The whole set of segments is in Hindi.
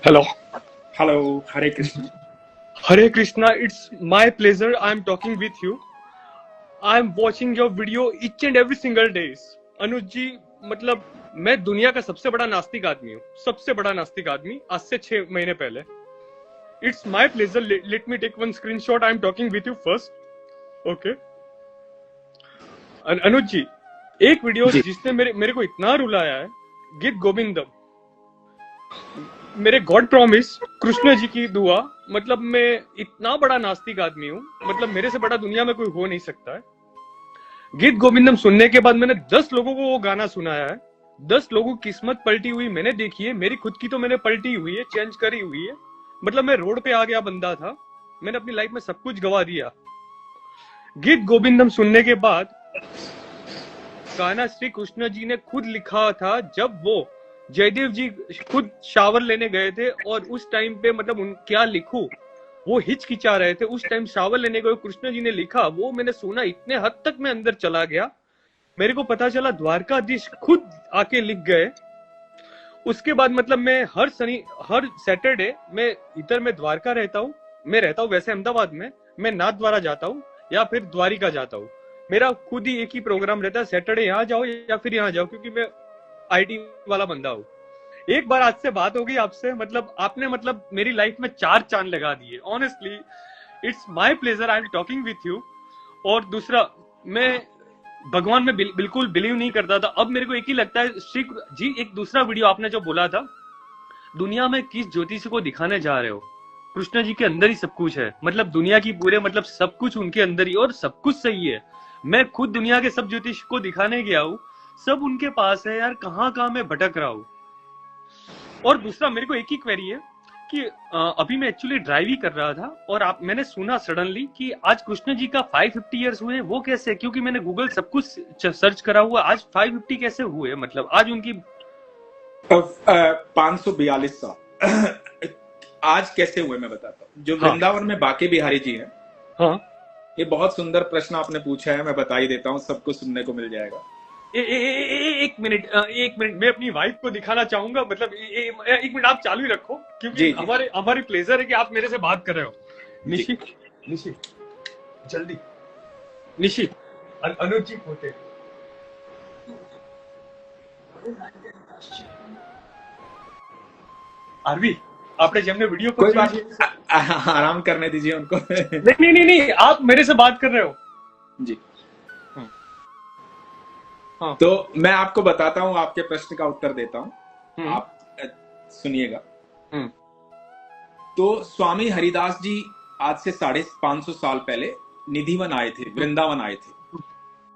Hello. Hello, Hare Krishna. Hare Krishna, it's my pleasure. I'm talking with you. I'm watching your video each and every single days. अनुज जी, मतलब मैं दुनिया का सबसे बड़ा नास्तिक आदमी हूँ, सबसे बड़ा नास्तिक आदमी, आज से 6 महीने पहले. It's my pleasure. Let me take one screenshot. I'm talking with you first. Okay. अनुज जी, एक वीडियो जी जिसने मेरे को इतना रुलाया है, गीत गोविंदम, मेरे गॉड प्रॉमिस, कृष्ण जी की दुआ. मतलब मैं इतना बड़ा नास्तिक आदमी हूँ, मतलब मेरे से बड़ा दुनिया में कोई हो नहीं सकता है. गीत गोविंदम सुनने के बाद मैंने 10 लोगों को वो गाना सुनाया है. 10 लोगों की किस्मत पलटी हुई मैंने देखी है, मेरी खुद की तो मैंने पलटी हुई है, चेंज करी हुई है. मतलब मैं रोड पे आ गया बंदा था, मैंने अपनी लाइफ में सब कुछ गवा दिया. गीत गोविंदम सुनने के बाद गाना श्री कृष्ण जी ने खुद लिखा था. जब वो जयदेव जी खुद शावर लेने गए थे और उस टाइम पे मतलब क्या लिखूं, वो हिचकिचा रहे थे. उस टाइम शावर लेने गए, कृष्ण जी ने लिखा, वो मैंने सुना, इतने हद तक मैं अंदर चला गया. मेरे को पता चला द्वारकाधीश खुद आके लिख गए. उसके बाद मतलब मैं हर सैटरडे मैं इधर मैं द्वारका रहता हूँ, मैं रहता हूँ वैसे अहमदाबाद में, मैं नाथ द्वारा जाता हूँ या फिर द्वारिका जाता हूँ. मेरा खुद ही एक ही प्रोग्राम रहता है, सैटरडे यहाँ जाओ या फिर यहाँ जाओ, क्योंकि मैं आईटी वाला बंदा हूँ. एक बार आज से बात होगी आपसे, मतलब आपने मतलब मेरी लाइफ में 4 चांद लगा दिए. Honestly it's my pleasure, I am talking with you. और दूसरा, मैं भगवान में बिल्कुल बिलीव नहीं करता था. अब मेरे को एक ही लगता है, श्री जी एक दूसरा वीडियो आपने जो बोला था, दुनिया में किस ज्योतिषी को दिखाने जा रहे हो, कृष्ण जी के अंदर ही सब कुछ है. मतलब दुनिया की पूरे मतलब सब कुछ उनके अंदर ही, और सब कुछ सही है. मैं खुद दुनिया के सब ज्योतिष को दिखाने गया हूँ, सब उनके पास है यार. कहाँ कहाँ मैं भटक रहा हूँ. और दूसरा मेरे को एक ही क्वेरी है कि अभी मैं एक्चुअली ड्राइव ही कर रहा था और मैंने सुना सडनली कि आज कृष्ण जी का 550 ईयर्स हुए. वो कैसे? क्योंकि मैंने गूगल सब कुछ सर्च करा हुआ, आज 550 कैसे हुए? मतलब आज उनकी 542 साल आज कैसे हुए मैं बताता हूँ. जो हाँ वृंदावन में बाके बिहारी जी हैं, हाँ. ये बहुत सुंदर प्रश्न आपने पूछा है. मैं बता ही देता हूँ, सबको सुनने को मिल जाएगा. एक मिनट, एक मिनट, मैं अपनी वाइफ को दिखाना चाहूंगा. मतलब एक मिनट आप चालू ही रखो, क्योंकि जी जी हमारी प्लेजर है कि आप मेरे से बात कर रहे हो. जी. निशी, निशी, जल्दी, निशी, अनुज जी पोते. आरवी, आपने जेमने वीडियो को कोई जोई बात છે? नहीं, आराम करने दीजिए उनको. नहीं नहीं नहीं, आप मेरे से बात कर रहे हो. जी. हाँ हाँ. तो मैं आपको बताता हूँ, आपके प्रश्न का उत्तर देता हूँ. हम्म आप सुनिएगा. हम्म तो स्वामी हरिदास जी आज से 550 साल पहले निधिवन आए थे, वृंदावन आए थे.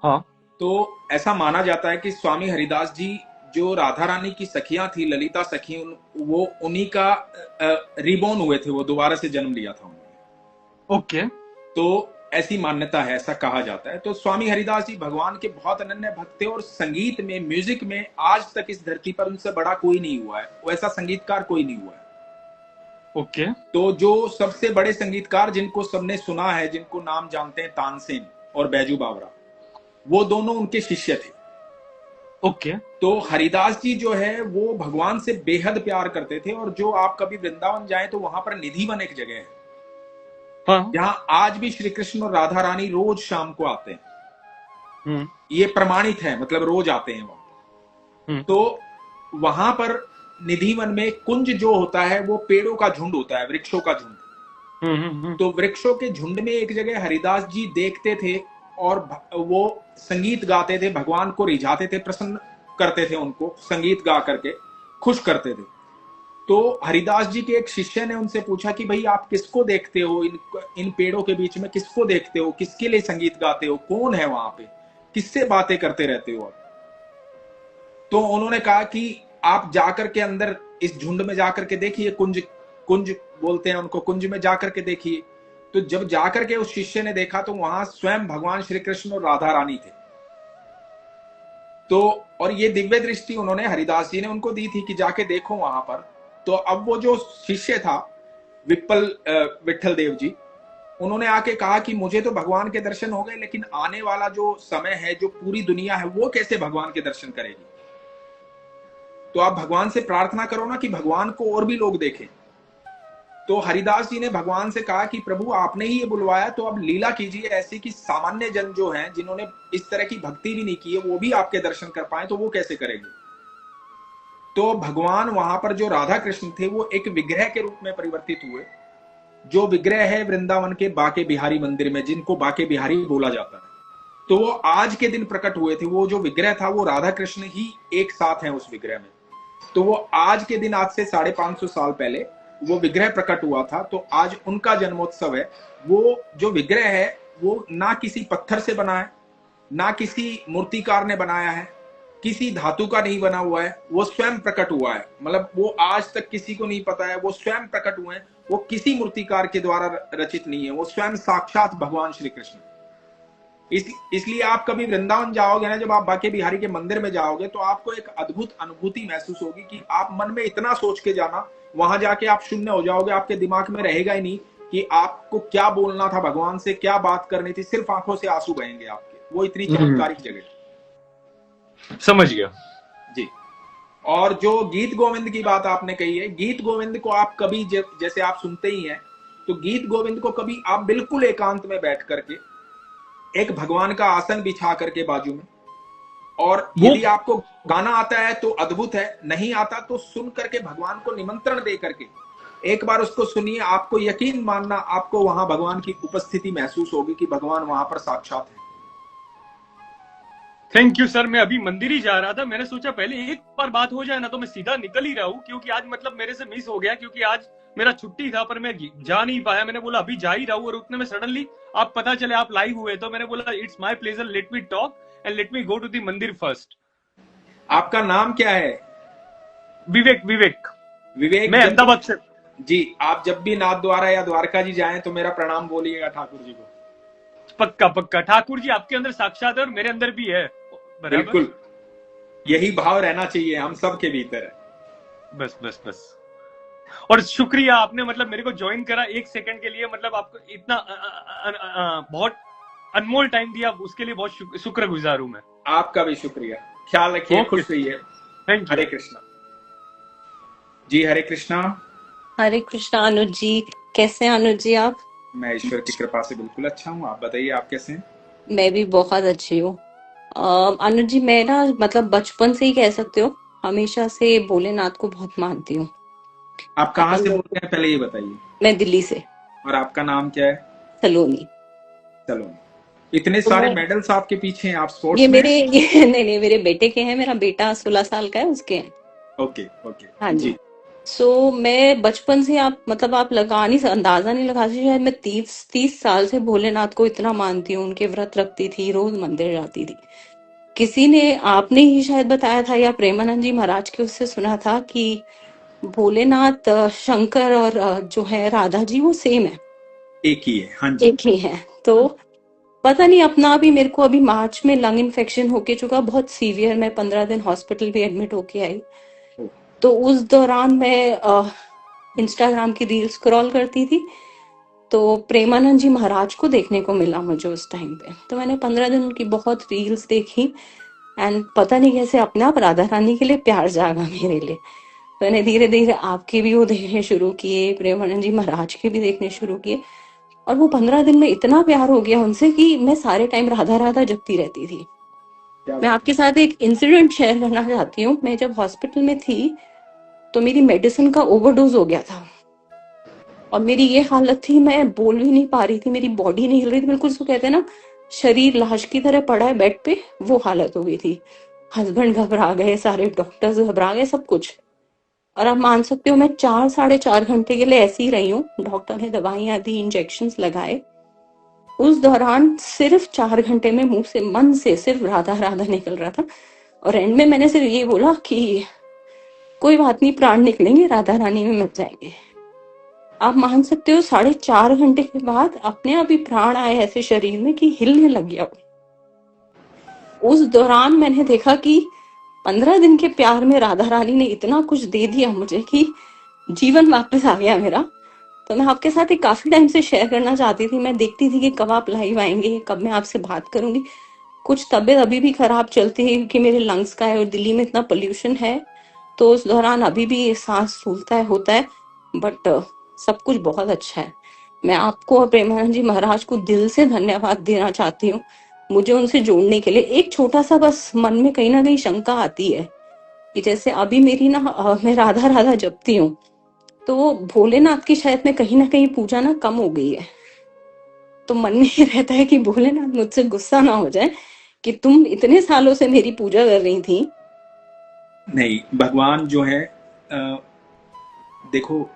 हाँ तो ऐसा माना जाता है कि स्वामी हरिदास जी जो राधा रानी की सखियां थी, ललिता सखी, वो उन्हीं का रिबॉर्न हुए थे, वो दोबारा से जन्म लिया था उन्होंने. ओके. तो ऐसी मान्यता है, ऐसा कहा जाता है. तो स्वामी हरिदास जी भगवान के बहुत अनन्य भक्त थे, और संगीत में, म्यूजिक में आज तक इस धरती पर उनसे बड़ा कोई नहीं हुआ है, वैसा संगीतकार कोई नहीं हुआ है. ओके. तो जो सबसे बड़े संगीतकार जिनको सबने सुना है, जिनको नाम जानते हैं, तानसेन और बैजू बावरा, वो दोनों उनके शिष्य थे. ओके. तो हरिदास जी जो है वो भगवान से बेहद प्यार करते थे. और जो आप कभी वृंदावन जाएं तो वहां पर निधिवन एक जगह है, हाँ. जहां आज भी श्री कृष्ण और राधा रानी रोज शाम को आते हैं. ये प्रमाणित है, मतलब रोज आते हैं वहां. तो वहां पर निधिवन में कुंज जो होता है वो पेड़ों का झुंड होता है, वृक्षों का झुंड. तो वृक्षों के झुंड में एक जगह हरिदास जी देखते थे, और वो संगीत गाते थे, भगवान को रिझाते थे, प्रसन्न करते थे, उनको संगीत गा करके खुश करते थे. तो हरिदास जी के एक शिष्य ने उनसे पूछा कि भाई आप किसको देखते हो, इन पेड़ों के बीच में किसको देखते हो, किसके लिए संगीत गाते हो, कौन है वहां पे, किससे बातें करते रहते हो आप. तो उन्होंने कहा कि आप जाकर के अंदर इस झुंड में जाकर के देखिए, कुंज कुंज बोलते हैं उनको, कुंज में जाकर के देखिए. तो जब जाकर के उस शिष्य ने देखा तो वहां स्वयं भगवान श्री कृष्ण और राधा रानी थे. तो और ये दिव्य दृष्टि उन्होंने, हरिदास जी ने उनको दी थी कि जाके देखो वहां पर. तो अब वो जो शिष्य था विठल देव जी, उन्होंने आके कहा कि मुझे तो भगवान के दर्शन हो गए, लेकिन आने वाला जो समय है, जो पूरी दुनिया है, वो कैसे भगवान के दर्शन करेगी. तो आप भगवान से प्रार्थना करो ना कि भगवान को और भी लोग देखें। तो हरिदास जी ने भगवान से कहा कि प्रभु आपने ही ये बुलवाया, तो अब लीला कीजिए ऐसी कि सामान्य जन जो हैं, जिन्होंने इस तरह की भक्ति भी नहीं की है, वो भी आपके दर्शन कर पाए, तो वो कैसे करेंगे। तो भगवान वहां पर जो राधा कृष्ण थे वो एक विग्रह के रूप में परिवर्तित हुए, जो विग्रह है वृंदावन के बाके बिहारी मंदिर में, जिनको बाके बिहारी बोला जाता है। तो वो आज के दिन प्रकट हुए थे। वो जो विग्रह था वो राधा कृष्ण ही एक साथ हैं उस विग्रह में। तो वो आज के दिन, आज से 550 साल पहले वो विग्रह प्रकट हुआ था, तो आज उनका जन्मोत्सव है। वो जो विग्रह है वो ना किसी पत्थर से बना है, ना किसी मूर्तिकार ने बनाया है, किसी धातु का नहीं बना हुआ है, वो स्वयं प्रकट हुआ है। मतलब वो आज तक किसी को नहीं पता है, वो स्वयं प्रकट हुए हैं, वो किसी मूर्तिकार के द्वारा रचित नहीं है, वो स्वयं साक्षात भगवान श्री कृष्ण। इसलिए आप कभी वृंदावन जाओगे ना, जब आप बाके बिहारी के मंदिर में जाओगे, तो आपको एक अद्भुत अनुभूति महसूस होगी कि आप मन में इतना सोच के जाना, वहां जाके आप शून्य हो जाओगे, आपके दिमाग में रहेगा ही नहीं कि आपको क्या बोलना था भगवान से, क्या बात करनी थी, सिर्फ आंखों से आंसू बहेंगे आपके। वो इतनी चमत्कारिक जगह। समझ गया जी। और जो गीत गोविंद की बात आपने कही है, गीत गोविंद को आप कभी जैसे आप सुनते ही हैं, तो गीत गोविंद को कभी आप बिल्कुल एकांत में बैठ करके एक भगवान का आसन बिछा करके बाजू में, और यदि आपको गाना आता है तो अद्भुत है, नहीं आता तो सुन करके भगवान को निमंत्रण दे करके एक बार उसको सुनिए। आपको यकीन मानना, आपको वहां भगवान की उपस्थिति महसूस होगी कि भगवान वहां पर साक्षात है। Thank you sir. मैं अभी मंदिर ही जा रहा था, मैंने सोचा पहले एक बार बात हो जाए ना, तो मैं सीधा निकल ही रहा हूँ, क्योंकि आज मतलब मेरे से मिस हो गया, क्योंकि आज मेरा छुट्टी था पर मैं जा नहीं पाया। मैंने बोला अभी जा ही रहा हूँ, और उतने में सडनली आप पता चले आप लाइव हुए, तो मैंने बोला it's my pleasure, let me talk and let me go to the mandir first. आपका नाम क्या है? विवेक। विवेक, विवेक। मैं अहमदाबाद से। जी, आप जब भी नाथ द्वारा या द्वारका जी जाएं तो मेरा प्रणाम बोलिएगा ठाकुर जी को। पक्का पक्का। ठाकुर जी आपके अंदर साक्षात है और मेरे अंदर भी है। बिल्कुल, यही भाव रहना चाहिए हम सब के भीतर है। बस बस बस। और शुक्रिया, आपने मतलब मेरे को ज्वाइन करा एक सेकंड के लिए, मतलब आपको इतना बहुत अनमोल टाइम दिया, उसके लिए बहुत शुक्रगुजार हूं मैं। आपका भी शुक्रिया। ख्याल रखिए, खुश रहिए। Thank you. हरे कृष्णा जी। हरे कृष्णा। हरे कृष्णा। अनुज जी, कैसे हैं अनुज जी आप? मैं ईश्वर की कृपा से बिल्कुल अच्छा हूँ। आप बताइए, आप कैसे हैं? मैं भी बहुत अच्छी हूँ। अनुज जी, मैं ना मतलब बचपन से ही कह सकते हो, हमेशा से भोलेनाथ को बहुत मानती हूँ। आप कहाँ से बोलते हैं पहले ये बताइए? मैं दिल्ली से। और आपका नाम क्या है? सलोनी। सलोनी। इतने तो सारे मेडल्स आपके पीछे हैं, आप स्पोर्ट्स ये में? नहीं, मेरे बेटे के हैं। मेरा बेटा 16 साल का है, उसके हैं। Okay okay. हाँ जी। जी। सो मैं बचपन से, आप अंदाजा नहीं लगा सकते, शायद मैं 30 साल से भोलेनाथ को इतना मानती हूँ। उनके व्रत रखती थी, रोज मंदिर जाती थी। किसी ने, आपने ही शायद बताया था या प्रेमानंद जी महाराज के उससे सुना था कि भोलेनाथ, शंकर और जो है राधा जी, वो सेम है, एक ही है। हाँ जी, एक ही है। तो पता नहीं, अपना भी मेरे को अभी मार्च में लंग इन्फेक्शन होके चुका, बहुत सीवियर। मैं 15 दिन हॉस्पिटल भी एडमिट होके आई। तो उस दौरान मैं इंस्टाग्राम की रील स्क्रॉल करती थी, तो प्रेमानंद जी महाराज को देखने को मिला मुझे उस टाइम पे। तो मैंने 15 दिन उनकी बहुत रील्स देखी, एंड पता नहीं कैसे अपने आप राधा रानी के लिए प्यार जागा मेरे लिए। मैंने धीरे धीरे आपके भी वो देखने शुरू किए, प्रेमानंद जी महाराज के भी देखने शुरू किए, और वो 15 दिन में इतना प्यार हो गया उनसे कि मैं सारे टाइम राधा राधा जपती रहती थी। मैं आपके साथ एक इंसिडेंट शेयर करना चाहती हूँ। मैं जब हॉस्पिटल में थी तो मेरी मेडिसिन का ओवरडोज हो गया था, और मेरी ये हालत थी, मैं बोल भी नहीं पा रही थी, मेरी बॉडी नहीं हिल रही थी, बिल्कुल उसको कहते हैं ना, शरीर लाश की तरह पड़ा है बेड पे, वो हालत हो गई थी। हस्बैंड घबरा गए, सारे डॉक्टर्स घबरा गए, सब कुछ। और आप मान सकते हो, मैं 4-4.5 घंटे के लिए ऐसी ही रही हूँ। डॉक्टर ने दवाइयां दी, इंजेक्शंस लगाए। उस दौरान सिर्फ 4 घंटे में मुंह से, मन से सिर्फ राधा राधा निकल रहा था। और एंड में मैंने सिर्फ ये बोला कि कोई बात नहीं, प्राण निकलेंगे, राधा रानी में मिल जाएंगे। आप मान सकते हो, 4.5 घंटे के बाद अपने आप ही प्राण आए ऐसे शरीर में कि हिलने लग गया। उस दौरान मैंने देखा कि 15 दिन के प्यार में राधा रानी ने इतना कुछ दे दिया मुझे कि जीवन वापस आ गया मेरा। तो मैं आपके साथ काफी टाइम से शेयर करना चाहती थी। मैं देखती थी कि कब आप लाइव आएंगे, कब मैं आपसे बात करूंगी। कुछ तबीयत अभी भी खराब चलती है क्योंकि मेरे लंग्स का है, और दिल्ली में इतना पोल्यूशन है, तो उस दौरान अभी भी सांस फूलता है, होता है, बट सब कुछ बहुत अच्छा है। मैं आपको और प्रेमानंद जी महाराज को दिल से धन्यवाद देना चाहती हूँ मुझे उनसे जोड़ने के लिए। एक छोटा सा बस मन में कहीं ना कहीं शंका आती है कि जैसे अभी मेरी ना मैं राधा राधा जपती हूँ, तो भोलेनाथ की शायद में कहीं ना कहीं पूजा ना कम हो गई है। तो मन में ये रहता है कि भोलेनाथ मुझसे गुस्सा ना हो जाए कि तुम इतने सालों से मेरी पूजा कर रही थी। नहीं, भगवान जो है देखो,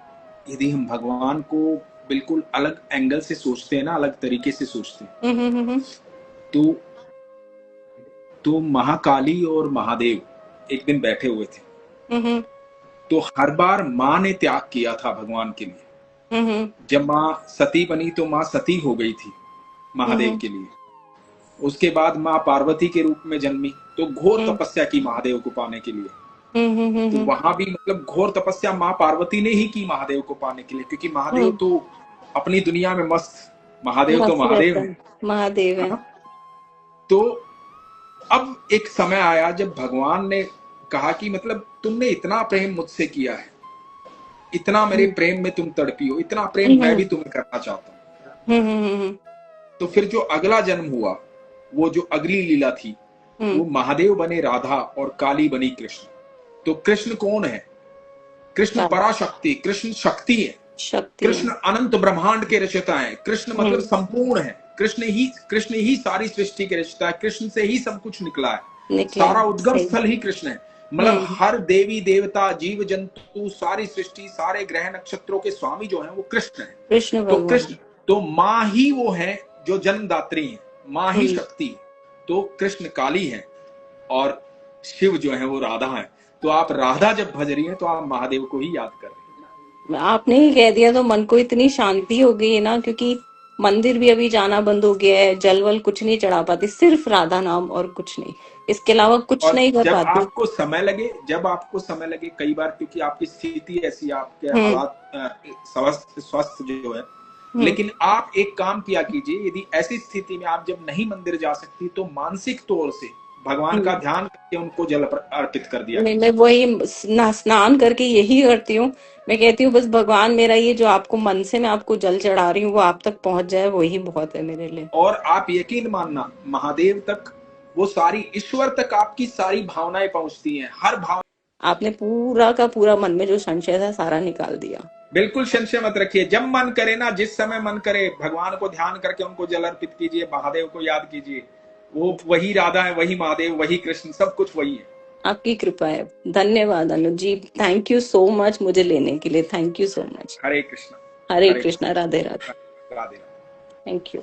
यदि हम भगवान को बिल्कुल अलग एंगल से सोचते हैं ना, अलग तरीके से सोचते हैं, तो महाकाली और महादेव एक दिन बैठे हुए थे, तो हर बार माँ ने त्याग किया था भगवान के लिए। जब माँ सती बनी तो माँ सती हो गई थी महादेव के लिए। उसके बाद माँ पार्वती के रूप में जन्मी, तो घोर तपस्या की महादेव को पाने के लिए। तो वहां भी मतलब घोर तपस्या माँ पार्वती ने ही की महादेव को पाने के लिए, क्योंकि महादेव तो अपनी दुनिया में मस्त, महादेव तो महादेव है, महादेव है। तो अब एक समय आया जब भगवान ने कहा कि मतलब तुमने इतना प्रेम मुझसे किया है, इतना मेरे प्रेम में तुम तड़पी हो, इतना प्रेम मैं भी तुम्हें करना चाहता हूँ। तो फिर जो अगला जन्म हुआ, वो जो अगली लीला थी, वो महादेव बने राधा और काली बनी कृष्ण। तो कृष्ण कौन है? कृष्ण पराशक्ति, कृष्ण शक्ति है, कृष्ण अनंत ब्रह्मांड के रचयिता है, कृष्ण मतलब संपूर्ण है, कृष्ण ही सारी सृष्टि के रचयिता है, कृष्ण से ही सब कुछ निकला है, सारा उद्गम स्थल ही कृष्ण है। मतलब हर देवी देवता, जीव जंतु, सारी सृष्टि, सारे ग्रह नक्षत्रों के स्वामी जो है वो कृष्ण है। तो कृष्ण, तो माँ ही वो है जो जन्मदात्री है, माँ ही शक्ति है। तो कृष्ण काली है और शिव जो है वो राधा है। तो आप राधा जब भज रही है तो आप महादेव को ही याद कर रहे हैं। आपने ही कह दिया तो मन को इतनी शांति हो गई है ना, क्योंकि मंदिर भी अभी जाना बंद हो गया है, जलवल कुछ नहीं चढ़ा पाती, सिर्फ राधा नाम और कुछ नहीं, इसके अलावा कुछ नहीं कर पाती। आपको समय लगे, जब आपको समय लगे, कई बार क्योंकि आपकी स्थिति ऐसी, आपके हालात स्वस्थ जो है, लेकिन आप एक काम किया कीजिए, यदि ऐसी स्थिति में आप जब नहीं मंदिर जा सकती तो मानसिक तौर से भगवान का ध्यान करके उनको जल अर्पित कर दिया। मैं वही स्नान करके यही करती हूँ। मैं कहती हूँ बस भगवान मेरा ये जो आपको मन से मैं आपको जल चढ़ा रही हूँ वो आप तक पहुंच जाए, वही बहुत है मेरे लिए। और आप यकीन मानना, महादेव तक, वो सारी ईश्वर तक आपकी सारी भावनाएं पहुंचती हैं, हर भाव। आपने पूरा का पूरा मन में जो संशय था सारा निकाल दिया। बिल्कुल संशय मत रखिए, जब मन करे ना, जिस समय मन करे, भगवान को ध्यान करके उनको जल अर्पित कीजिए, महादेव को याद कीजिए, वो वही राधा है, वही महादेव, वही कृष्ण, सब कुछ वही है। आपकी कृपा है। धन्यवाद अनुज जी, थैंक यू सो मच मुझे लेने के लिए, thank you so much. Hare Krishna. Hare Krishna, Radhe Radhe. Radhe. Thank you.